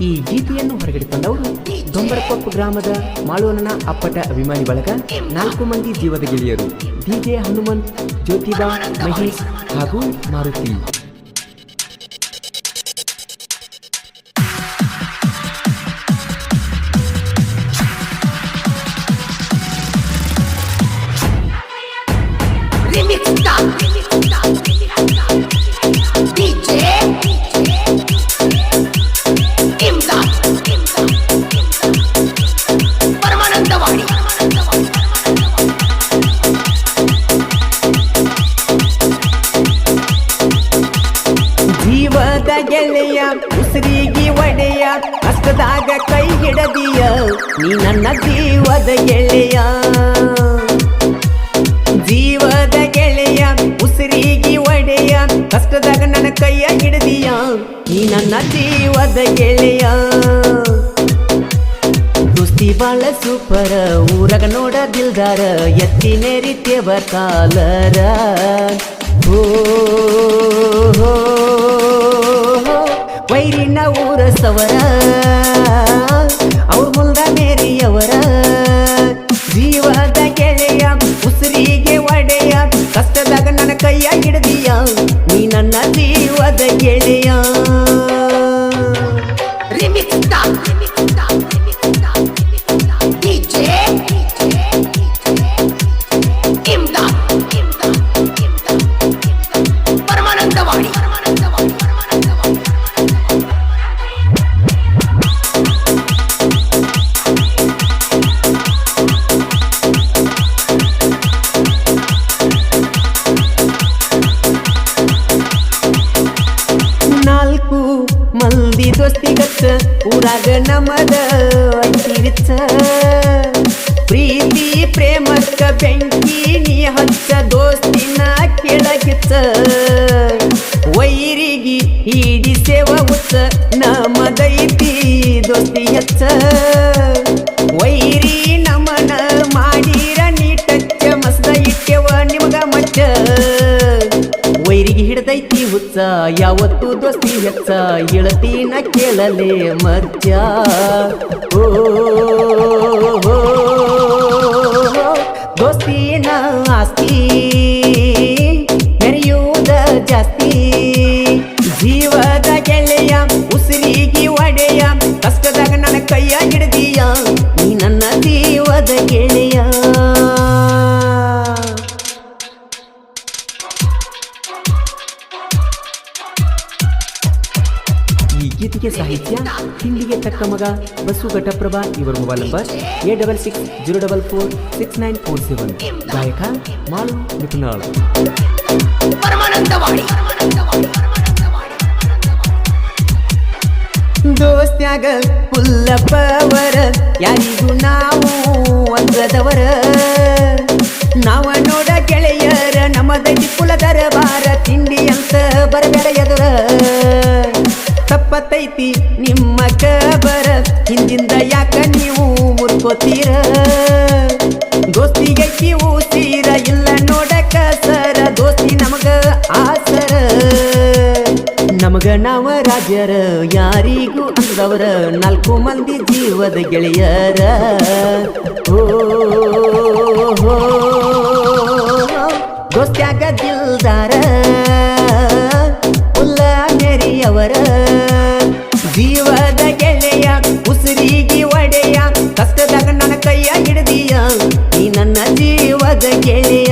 ಈ ಗೀತೆಯನ್ನು ಹೊರಗಡೆ ತಂದವರು ದೊಂಬರಕೊಪ್ಪ ಗ್ರಾಮದ ಮಾಳುವನ ಅಪ್ಪಟ ಅಭಿಮಾನಿ ಬಳಗ 4 ಮಂದಿ ಜೀವದ ಗೆಳೆಯರು ಡಿಜೆ ಹನುಮಂತ್, ಜ್ಯೋತಿಬಾ, ಮಹೇಶ್ ಹಾಗೂ ಮಾರುತಿ. ಜೀವದ ಗೆಳೆಯ ಉಸಿರಿಗೆ ಒಡೆಯ ಕಷ್ಟದಾಗ ಕೈ ಹಿಡದಿಯ ನೀ ನನ್ನ ಜೀವದ ಗೆಳೆಯ. ಜೀವದ ಗೆಳೆಯ ಉಸಿರಿಗೆ ಒಡೆಯ ಕಷ್ಟದಾಗ ನನ್ನ ಕೈಯ ಹಿಡದಿಯ ನೀ ನನ್ನ ಜೀವದ ಗೆಳೆಯ. ದೋಸ್ತಿ ಬಾಳ ಸೂಪರ ಊರಾಗ ನೋಡದಿಲ್ದಾರ ಎತ್ತಿನೇ ರೀತಿಯ ಬರ್ತಾಲರ. ವೈರಿನ ಊರ ಸವರ ಅವ್ರ ಮುಲ್ದ ಮೇರಿಯವರ. ಜೀವದ ಗೆಳೆಯ ಉಸಿರಿಗೆ ಒಡೆಯ ಕಷ್ಟದಾಗ ನನ್ನ ಕೈಯ ಹಿಡದಿಯ ನೀ ನನ್ನ ಜೀವದ ಗೆಳೆಯ. ಮಂದಿ ದೋಸ್ತಿಗಚ್ಚ ಊರಾಗ ನಮದ ಅಂತಿರಿಚ್ಚ. ಪ್ರೀತಿ ಪ್ರೇಮಕ್ಕ ಬೆಂಕಿ ನೀ ಹಚ್ಚ ದೋಸ್ತಿನ ಕೆಳಗಿಚ್ಚ. ವೈರಿಗೆ ಈಡಿ ಸೇವ ಹುಚ್ಚ ನಮದೈತಿ ದೋಸ್ತಿ ಹೆಚ್ಚ. ವೈರಿ ನಮನ ಮಾಡಿರ ನೀ ಟಚ್ಚ ಮಸ್ದ ಇಟ್ಟೆವ ನಿಮಗ ಮಚ್ಚ. ವೈರಿಗೆ ಹಿಡ್ದೈತಿ ಹುಚ್ಚ ಯಾವತ್ತು ದೋಸ್ತಿ ಹೆಚ್ಚ ಇಳತೀನ ಕೇಳಲೆ ಮರ್ಜ. ದೋಸ್ತಿನ ಆಸ್ತಿ ಮೆರೆಯುವುದ ಜಾಸ್ತಿ. ಜೀವದ ಗೆಳೆಯ ಉಸಿರಿಗೆ ಒಡೆಯ ಕಷ್ಟದಾಗ ನನ್ನ ಕೈಯ ಹಿಡ್ದೀಯ ನೀ ನನ್ನ ಜೀವದ ಗೆಳೆಯ. ಈ ಗೀತೆಗೆ ಸಾಹಿತ್ಯ ಹಿಂದಿಗೆ ತಕ್ಕ ಮಗ ಬಸ್ಸು ಘಟಪ್ರಭಾ. ಇವರ ಮೊಬೈಲ್ ನಂಬರ್ 8660446947. ಗಾಯಕ ಮಾಳು ನಿಪುಣಾಳ್. ದೋಸ್ತ್ಯಾಗ ಪುಲ್ಲಪ್ಪವರ ಯಾರಿಗೂ ನಾವು ಒಂದದವರ. ನಾವ ನೋಡ ಗೆಳೆಯರ ನಮ್ಮದೈತಿ ಕುಲದರ ಬಾರ ತಿಂಡಿ ಅಂತ ಬರಬೇಡ ಎದುರ. ತಪ್ಪತೈತಿ ನಿಮ್ಮ ಕಬರ ಹಿಂದಿಂದ ಯಾಕ ನೀವು ಮುರ್ಕೋತೀರ. ದೋಸ್ತಿಗೈತಿ ಊಸೀರ ಇಲ್ಲ ನೋಡಕ ಸರ ದೋಸ್ತಿ ನಮಗ ಆಸರ. ನಮಗ ನಾವ ರಾಜರ ಯಾರಿಗೂ ಅಂದವರ 4 ಮಂದಿ ಜೀವದ ಗೆಳೆಯರ. ದೋಸ್ತ್ಯಾಗ ದಿಲ್ದಾರ ಉಲ್ಲ ಮೇರಿಯವರ. ಜೀವದ ಗೆಳೆಯ ಉಸಿರಿಗೆ ಒಡೆಯ ಕಷ್ಟದಾಗ ನನ್ನ ಕೈಯ ಹಿಡದಿಯ ನೀ ನನ್ನ ಜೀವದ ಗೆಳೆಯ.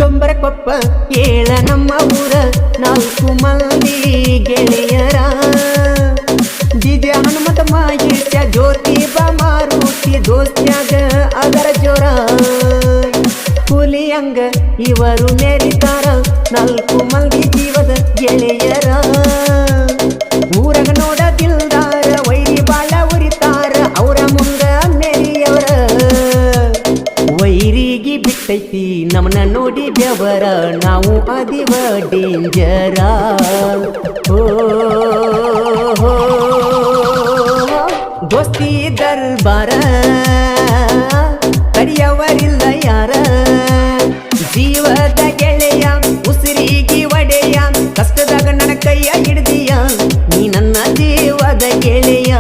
ದೊಂಬರಕೊಪ್ಪ ಏಳ ನಮ್ಮ ಊರ 4 ಮಂದಿ ಗೆಳೆಯರ. ಡಿಜೆ ಹನುಮಂತ, ಮಹೇಶ, ಜ್ಯೋತಿಬಾ, ಮಾರುತಿ ದೋಸ್ತ್ಯಾಗ ಅದರ ಜೋರ. ಹುಲಿಯಂಗ ಇವರು ಮೆರಿತಾರ 4 ಮಂದಿ ಜೀವದ ಗೆಳೆಯರ. ಊರಾಗ ನೋಡದಿಲ್ದಾರ ವೈರಿ ಬಾಳ ಉರಿತಾರ ಅವರ ಮುಂದ ಮೆರಿಯವರ. ಬಿಟ್ಟೈತಿ ನಮ್ಮನ್ನ ನೋಡಿ ಬೆವರ ನಾವು ಅದಿವ ಡೇಂಜರ ಓ ದೋಸ್ತಿ ದರ್ಬಾರ ಕಡಿಯವರಿಲ್ಲ ಯಾರ ಜೀವದ ಗೆಳೆಯ ಉಸಿರಿಗೆ ಒಡೆಯ ಕಷ್ಟದಾಗ ನನ್ನ ಕೈಯ ಹಿಡ್ದೀಯ ನೀ ನನ್ನ ಜೀವದ ಗೆಳೆಯ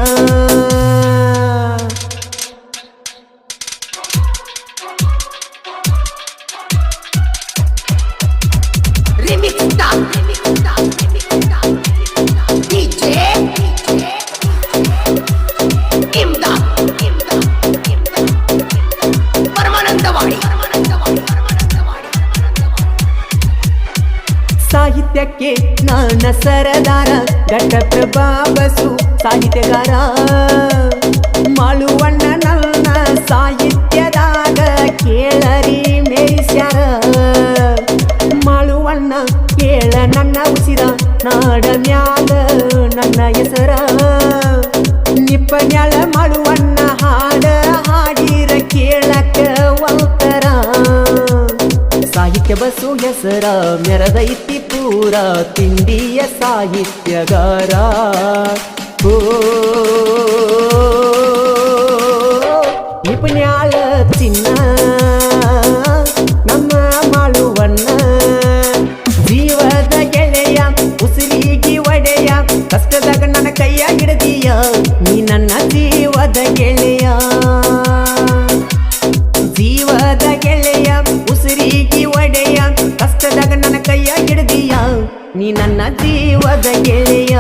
ಸಾಹಿತ್ಯಕ್ಕೆ ನಾನ ಸರದಾರ ಘಟಪ್ರಭಾ ಬಸು ಸಾಹಿತ್ಯಗಾರ ಮಾಳುವಣ್ಣ ನನ್ನ ಸಾಹಿತ್ಯದಾಗ ಕೇಳರಿ ಮೇರಿಸ್ಯಾರ ಮಾಳುವಣ್ಣ ಕೇಳ ನನ್ನ ಉಸಿರ ನಾಡ ಮ್ಯಾಲ ನನ್ನ ಹೆಸರ ನಿಪ್ಪನ್ಯಾಳ ಮಾಳುವಣ್ಣ ಹಾಡ ಹಾಡಿರ ಕೇಳಕ ಒಲ್ತರ ಸಾಹಿತ್ಯ ಬಸು ಹೆಸರ ಮೆರದೈತಿ ಪೂರ ತಿಂಡಿಯ ಸಾಹಿತ್ಯಗಾರ ಓ ನಿಪುಣ್ಯಾಳ ಚಿನ್ನ ನಮ್ಮ ಮಾಳುವಣ್ಣ ಜೀವದ ಗೆಳೆಯ ಉಸಿರಿಗೆ ಒಡೆಯ ಕಷ್ಟದಾಗ ನನ್ನ ಕೈಯ ಹಿಡದೀಯ ನೀ ನನ್ನ ಜೀವದ ಗೆಳೆಯ ಜೀವದ ಗೆಳೆಯ ಉಸಿರಿಗೆ ಒಡೆಯ ಕಷ್ಟದಾಗ ನನ್ನ ಕೈಯ ಹಿಡ್ದೀಯ ನೀ ನನ್ನ ಜೀವದ ಗೆಳೆಯ